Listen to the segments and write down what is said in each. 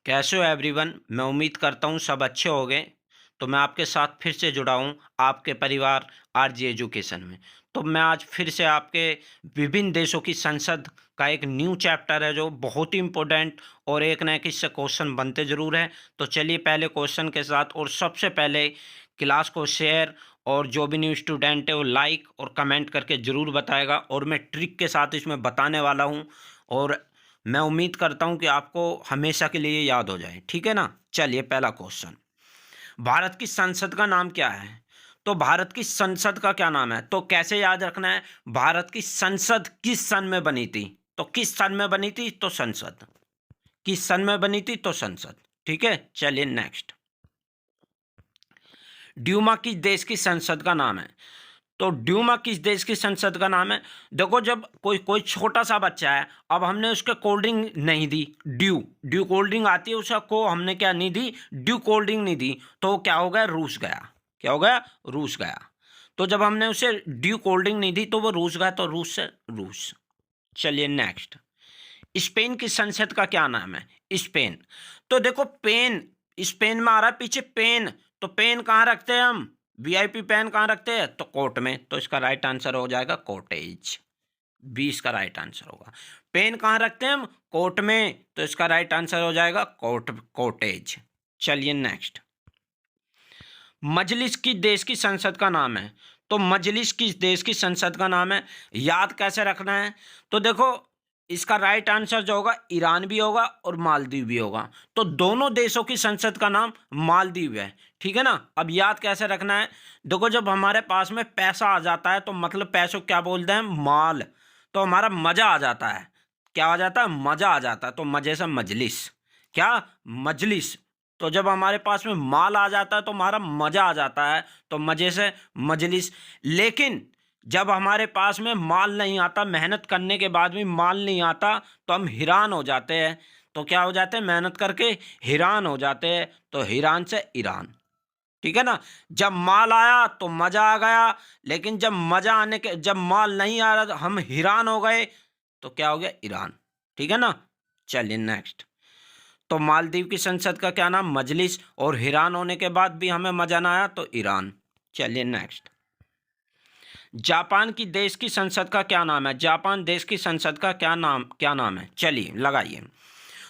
कैसे हो एवरीवन। मैं उम्मीद करता हूँ सब अच्छे होंगे। तो मैं आपके साथ फिर से जुड़ा हूँ आपके परिवार आरजी एजुकेशन में। तो मैं आज फिर से आपके विभिन्न देशों की संसद का एक न्यू चैप्टर है जो बहुत ही इम्पोर्टेंट और एक ना एक इससे क्वेश्चन बनते ज़रूर हैं। तो चलिए पहले क्वेश्चन के साथ, और सबसे पहले क्लास को शेयर और जो भी न्यू स्टूडेंट है वो लाइक और कमेंट करके ज़रूर बताएगा, और मैं ट्रिक के साथ इसमें बताने वाला हूँ। और मैं उम्मीद करता हूं कि आपको हमेशा के लिए याद हो जाए, ठीक है ना। चलिए पहला क्वेश्चन, भारत की संसद का नाम क्या है। तो भारत की संसद का क्या नाम है, तो कैसे याद रखना है। भारत की संसद किस सन में बनी थी, तो किस सन में बनी थी, तो संसद किस सन में बनी थी, तो संसद। ठीक है, चलिए नेक्स्ट, ड्यूमा किस देश की संसद का नाम है। तो ड्यूमा किस देश की संसद का नाम है। देखो, जब कोई कोई छोटा सा बच्चा है, अब हमने उसके कोल्ड ड्रिंक नहीं दी, ड्यू ड्यू कोल्ड ड्रिंक आती है, उसको हमने क्या नहीं दी, ड्यू कोल्ड ड्रिंक नहीं दी, तो वो क्या हो गया, रूस गया। क्या हो गया, रूस गया। तो जब हमने उसे ड्यू कोल्ड ड्रिंक नहीं दी तो वो रूस गया, तो रूस से रूस। चलिए नेक्स्ट, स्पेन की संसद का क्या नाम है। स्पेन, तो देखो पेन, स्पेन में आ रहा है पीछे पेन, तो पेन कहाँ रखते हैं हम, वीआईपी पेन कहाँ रखते हैं, तो कोर्ट में। तो इसका राइट आंसर हो जाएगा कोर्टेज, 20 का राइट आंसर होगा। पेन कहाँ रखते हैं हम, कोर्ट में, तो इसका राइट आंसर हो जाएगा कोर्टेज। चलिए नेक्स्ट, मजलिस किस देश की संसद का नाम है। तो मजलिस किस देश की संसद का नाम है, याद कैसे रखना है। तो देखो, इसका राइट आंसर जो होगा ईरान भी होगा और मालदीव भी होगा, तो दोनों देशों की संसद का नाम मालदीव है। ठीक है ना। अब याद कैसे रखना है, देखो जब हमारे पास में पैसा आ जाता है तो मतलब पैसों को क्या बोलते हैं, माल, तो हमारा मजा आ जाता है। क्या आ जाता है, मजा आ जाता है, तो मजे से मजलिस, क्या, मजलिस। तो जब हमारे पास में माल आ जाता है तो हमारा मजा आ जाता है, तो मजे से मजलिस। लेकिन जब हमारे पास में माल नहीं आता, मेहनत करने के बाद भी माल नहीं आता, तो हम हैरान हो जाते हैं। तो क्या हो जाते हैं, मेहनत करके हैरान हो जाते हैं, तो हैरान से ईरान। ठीक है ना। जब माल आया तो मजा आ गया, लेकिन जब मजा आने के, जब माल नहीं आ रहा तो हम हैरान हो गए, तो क्या हो गया, ईरान। ठीक है ना। चलिए नेक्स्ट, तो मालदीव की संसद का क्या नाम, मजलिस, और हैरान होने के बाद भी हमें मजा ना आया तो ईरान। चलिए नेक्स्ट, जापान की देश की संसद का क्या नाम है। जापान देश की संसद का क्या नाम है, चलिए लगाइए।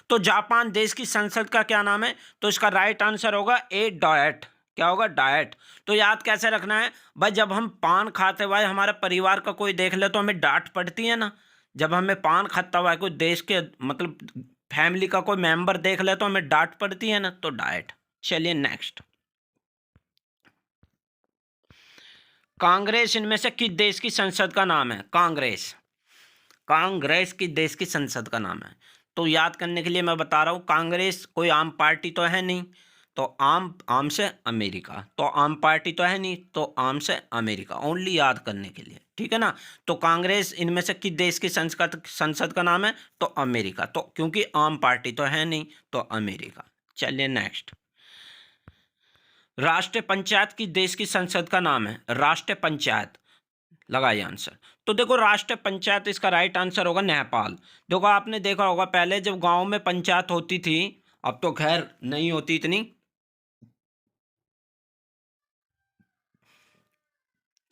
तो जापान देश की संसद का क्या नाम है, तो इसका राइट आंसर होगा ए डाइट। क्या होगा, डाइट। तो याद कैसे रखना है भाई, जब हम पान खाते हुए हमारे परिवार का कोई देख ले तो हमें डांट पड़ती है ना। जब हमें पान खाता हुआ कोई देश के मतलब फैमिली का कोई मेंबर देख ले तो हमें डांट पड़ती है ना, तो डाइट। चलिए नेक्स्ट, कांग्रेस इनमें से किस देश की संसद का नाम है। कांग्रेस, कांग्रेस की देश की संसद का नाम है। तो याद करने के लिए मैं बता रहा हूँ, कांग्रेस कोई आम पार्टी तो है नहीं, तो आम आम से अमेरिका, तो आम पार्टी तो है नहीं, तो आम से अमेरिका, ओनली याद करने के लिए। ठीक है ना। तो कांग्रेस इनमें से किस देश की संसद का नाम है, तो अमेरिका, तो क्योंकि आम पार्टी तो है नहीं, तो अमेरिका। चलिए नेक्स्ट, राष्ट्रीय पंचायत किस देश की संसद का नाम है। राष्ट्रीय पंचायत, लगाइए आंसर। तो देखो, राष्ट्रीय पंचायत इसका राइट आंसर होगा नेपाल। देखो आपने देखा होगा पहले जब गांव में पंचायत होती थी, अब तो खैर नहीं होती इतनी,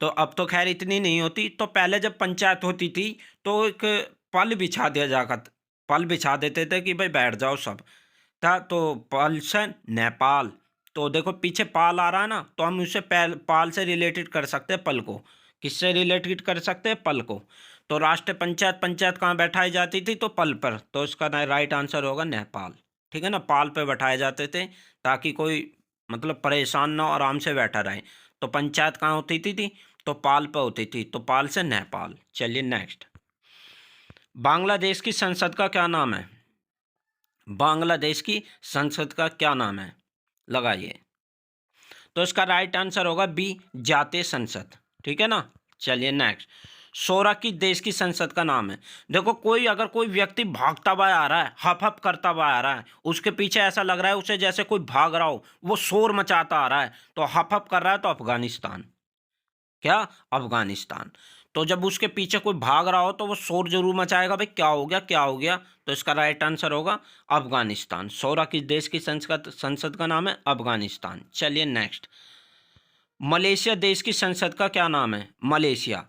तो अब तो खैर इतनी नहीं होती, तो पहले जब पंचायत होती थी तो एक पल बिछा दिया जाकर, पल बिछा देते थे कि भाई बैठ जाओ सब था, तो पल से नेपाल। तो देखो पीछे पाल आ रहा है ना, तो हम उससे पाल से रिलेटेड कर सकते हैं पल को। किससे रिलेटेड कर सकते हैं, पल को। तो राष्ट्रीय पंचायत, पंचायत कहाँ बैठाई जाती थी, तो पल पर, तो इसका राइट आंसर होगा नेपाल। ठीक है ना, पाल पे बैठाए जाते थे ताकि कोई मतलब परेशान ना हो, आराम से बैठा रहे। तो पंचायत कहाँ होती थी, तो पाल पे होती थी, तो पाल से नेपाल। चलिए नेक्स्ट, बांग्लादेश की संसद का क्या नाम है। बांग्लादेश की संसद का क्या नाम है, लगाइए। तो इसका राइट आंसर होगा बी, जातीय संसद। ठीक है ना। चलिए नेक्स्ट, सोरा की देश की संसद का नाम है। देखो कोई अगर कोई व्यक्ति भागता हुआ आ रहा है, हप हप करता हुआ आ रहा है, उसके पीछे ऐसा लग रहा है उसे जैसे कोई भाग रहा हो, वो शोर मचाता आ रहा है, तो हप हप कर रहा है, तो अफगानिस्तान। क्या, अफगानिस्तान। तो जब उसके पीछे कोई भाग रहा हो तो वो शोर जरूर मचाएगा, भाई क्या हो गया क्या हो गया। तो इसका राइट आंसर होगा अफगानिस्तान। शोरा किस देश की संसद का नाम है? अफगानिस्तान। चलिए नेक्स्ट। मलेशिया देश की संसद का क्या नाम है? मलेशिया।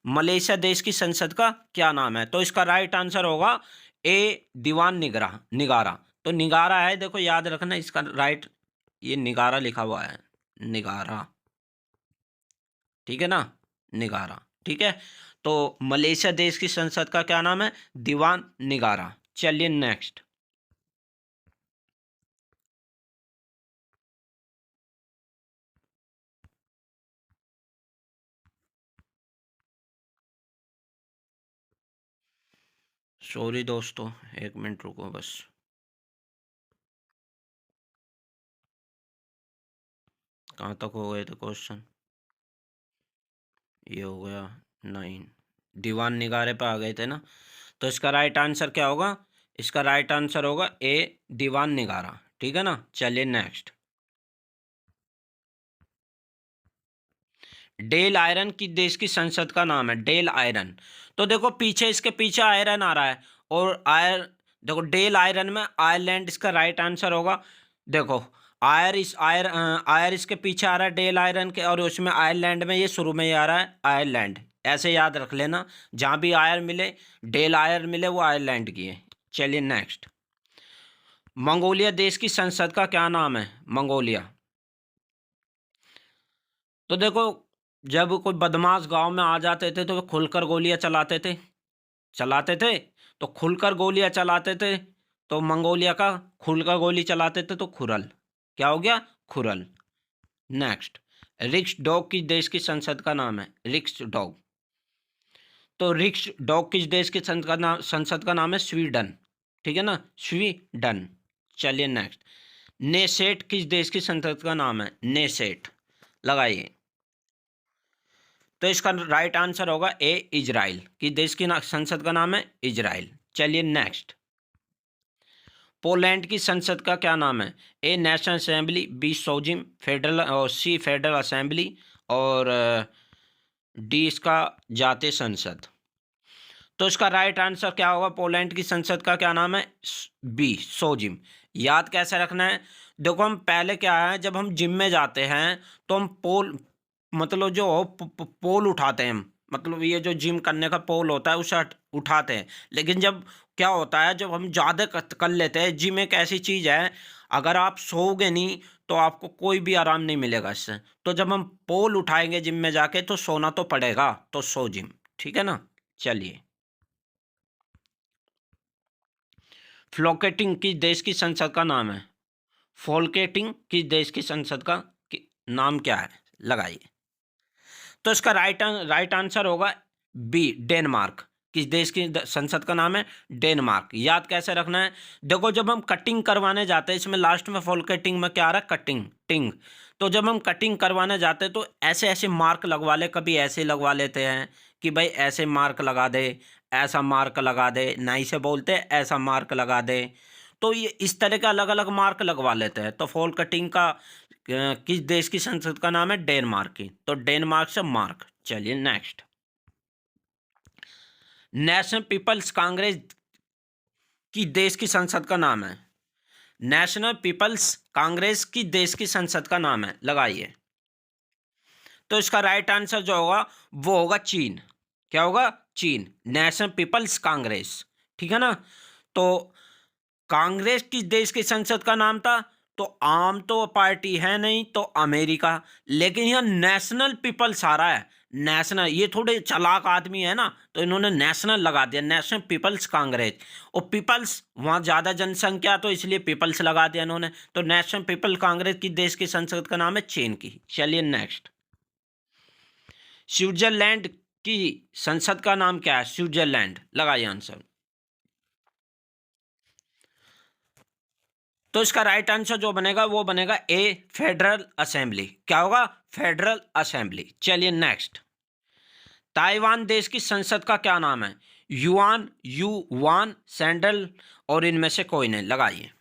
मलेशिया देश की संसद का क्या नाम है? तो इसका राइट आंसर होगा ए दीवान निगरा निगारा। तो निगारा है, देखो याद रखना इसका राइट, ये निगारा लिखा हुआ है, निगारा, ठीक है ना, निगारा, ठीक है। तो मलेशिया देश की संसद का क्या नाम है? दीवान निगारा। चलिए नेक्स्ट। सॉरी दोस्तों, एक मिनट रुको बस। कहाँ तक हो गए थे क्वेश्चन? ये हो गया 9, दीवान निगारे पे आ गए थे ना। तो इसका राइट आंसर क्या होगा? इसका राइट आंसर होगा ए दीवान निगारा, ठीक है ना। चलिए नेक्स्ट। डेल आयरन किस देश की संसद का नाम है? Dail Eireann. तो देखो पीछे, इसके पीछे आयरन आ रहा है, और देखो डेल आयरन में आयरलैंड इसका राइट आंसर होगा। देखो आयर इसके पीछे आ रहा है डेल आयरन के, और उसमें आयरलैंड में ये शुरू में ही आ रहा है आयरलैंड। ऐसे याद रख लेना, जहाँ भी आयर मिले, डेल आयर मिले, वो आयरलैंड की है। चलिए नेक्स्ट। मंगोलिया देश की संसद का क्या नाम है? मंगोलिया। तो देखो, जब कोई बदमाश गांव में आ जाते थे तो वे खुलकर गोलियां चलाते थे। तो खुलकर गोलियां चलाते थे, तो मंगोलिया का खुलकर गोली चलाते थे तो खुरल। क्या हो गया? खुरल। नेक्स्ट। रिक्स डॉग किस देश की संसद का नाम है? रिक्स डॉग। तो रिक्स डॉग किस देश की संसद का नाम है? स्वीडन, ठीक है ना, स्वीडन। चलिए नेक्स्ट। नेसेट किस देश की संसद का नाम है? नेसेट, लगाइए। तो इसका राइट आंसर होगा ए इजराइल। किस देश की संसद का नाम है? इजराइल। चलिए नेक्स्ट। पोलैंड की संसद का क्या नाम है? ए नेशनल असेंबली, बी सोजिम फेडरल, और सी फेडरल असेंबली, और डी इसका जातीय संसद। तो इसका राइट आंसर क्या होगा? पोलैंड की संसद का क्या नाम है? बी सोजिम। याद कैसे रखना है? देखो हम पहले क्या है, जब हम जिम में जाते हैं तो हम पोल, मतलब जो पोल उठाते हैं हम, मतलब ये जो जिम करने का पोल होता है उसे उठाते हैं। लेकिन जब क्या होता है, जब हम ज़्यादा कर लेते हैं, जिम एक ऐसी चीज़ है, अगर आप सोओगे नहीं तो आपको कोई भी आराम नहीं मिलेगा इससे। तो जब हम पोल उठाएंगे जिम में जाके तो सोना तो पड़ेगा, तो सो जिम, ठीक है ना। चलिए। फ्लोकेटिंग किस देश की संसद का नाम है? फोल्केटिंग किस देश की संसद का नाम क्या है? लगाइए। तो इसका राइट आंसर होगा बी डेनमार्क। किस देश की संसद का नाम है? डेनमार्क। याद कैसे रखना है? देखो जब हम कटिंग करवाने जाते हैं, इसमें लास्ट में फोल्केटिंग में क्या आ रहा है? कटिंग, टिंग। तो जब हम कटिंग करवाने जाते हैं तो ऐसे ऐसे मार्क लगवा ले, कभी ऐसे लगवा लेते हैं कि भाई ऐसे मार्क लगा दे, ऐसा मार्क लगा दे, नहीं से बोलते ऐसा मार्क लगा दे। तो ये इस तरह के अलग अलग मार्क लगवा लेते हैं। तो फॉल कटिंग का किस देश की संसद का नाम है? डेनमार्क की। तो डेनमार्क से मार्क। चलिए नेक्स्ट। नेशनल पीपल्स कांग्रेस की देश की संसद का नाम है? नेशनल पीपल्स कांग्रेस की देश की संसद का नाम है, लगाइए। तो इसका राइट आंसर जो होगा वो होगा चीन। क्या होगा? चीन। नेशनल पीपल्स कांग्रेस, ठीक है ना। तो कांग्रेस किस देश की संसद का नाम था? तो आम तो पार्टी है नहीं, तो अमेरिका। लेकिन यह नेशनल पीपल्स आ रहा है, नेशनल, ये थोड़े चालाक आदमी है ना, तो इन्होंने नेशनल लगा दिया, नेशनल पीपल्स कांग्रेस। और पीपल्स वहाँ ज़्यादा जनसंख्या, तो इसलिए पीपल्स लगा दिया इन्होंने। तो नेशनल पीपल कांग्रेस की देश की संसद का नाम है? चीन की। चलिए नेक्स्ट। स्विट्जरलैंड की संसद का नाम क्या है? स्विट्जरलैंड, लगाइए आंसर। तो इसका राइट आंसर जो बनेगा वो बनेगा ए फेडरल असेंबली। क्या होगा? Federal assembly. चलिए नेक्स्ट। ताइवान देश की संसद का क्या नाम है? युआन, युवान, सैंडल, और इनमें से कोई नहीं, लगाइए।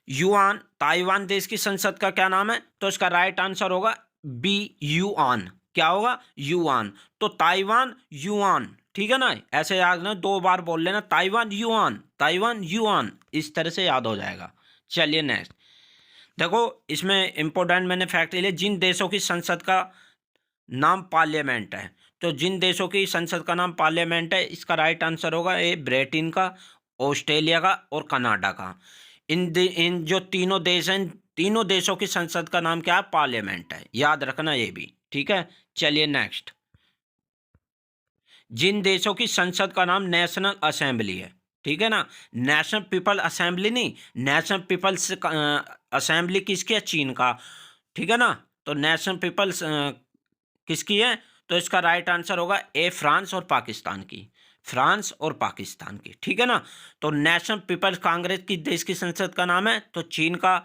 युआन, ताइवान देश की संसद का क्या नाम है? तो इसका राइट आंसर होगा बी युआन। क्या होगा? युआन। तो ताइवान युआन, ठीक है ना? ऐसे याद ना, 2 बार बोल लेना, ताइवान युआन, ताइवान युआन, इस तरह से याद हो जाएगा। चलिए नेक्स्ट। देखो इसमें इंपॉर्टेंट मैंने फैक्ट ले लिया, जिन देशों की संसद का नाम पार्लियामेंट है। तो जिन देशों की संसद का नाम पार्लियामेंट है, इसका राइट आंसर होगा ए, ब्रिटेन का, ऑस्ट्रेलिया का और कनाडा का। इन जो तीनों देश हैं, तीनों देशों की संसद का नाम क्या है? पार्लियामेंट है, याद रखना ये भी, ठीक है। चलिए नेक्स्ट। जिन देशों की संसद का नाम नेशनल असेंबली है, ठीक है ना, नेशनल पीपल असेंबली नहीं, नेशनल पीपल्स असेंबली किसकी है? चीन का, ठीक है ना। तो नेशनल पीपल्स किसकी है? तो इसका राइट आंसर होगा ए, फ्रांस और पाकिस्तान की, फ्रांस और पाकिस्तान की, ठीक है ना। तो नेशनल पीपल्स कांग्रेस की देश की संसद का नाम है, तो चीन का,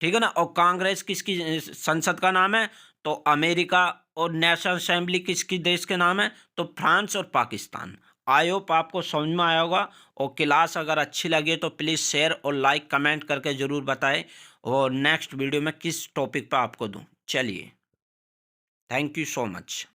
ठीक है ना। और कांग्रेस किसकी संसद का नाम है? तो अमेरिका। और नेशनल असेंबली किसकी देश के नाम है? तो फ्रांस और पाकिस्तान। आई होप आपको समझ में आया होगा। और क्लास अगर अच्छी लगे तो प्लीज़ शेयर और लाइक कमेंट करके ज़रूर बताएं, और नेक्स्ट वीडियो में किस टॉपिक पर आपको दूं। चलिए, थैंक यू सो मच।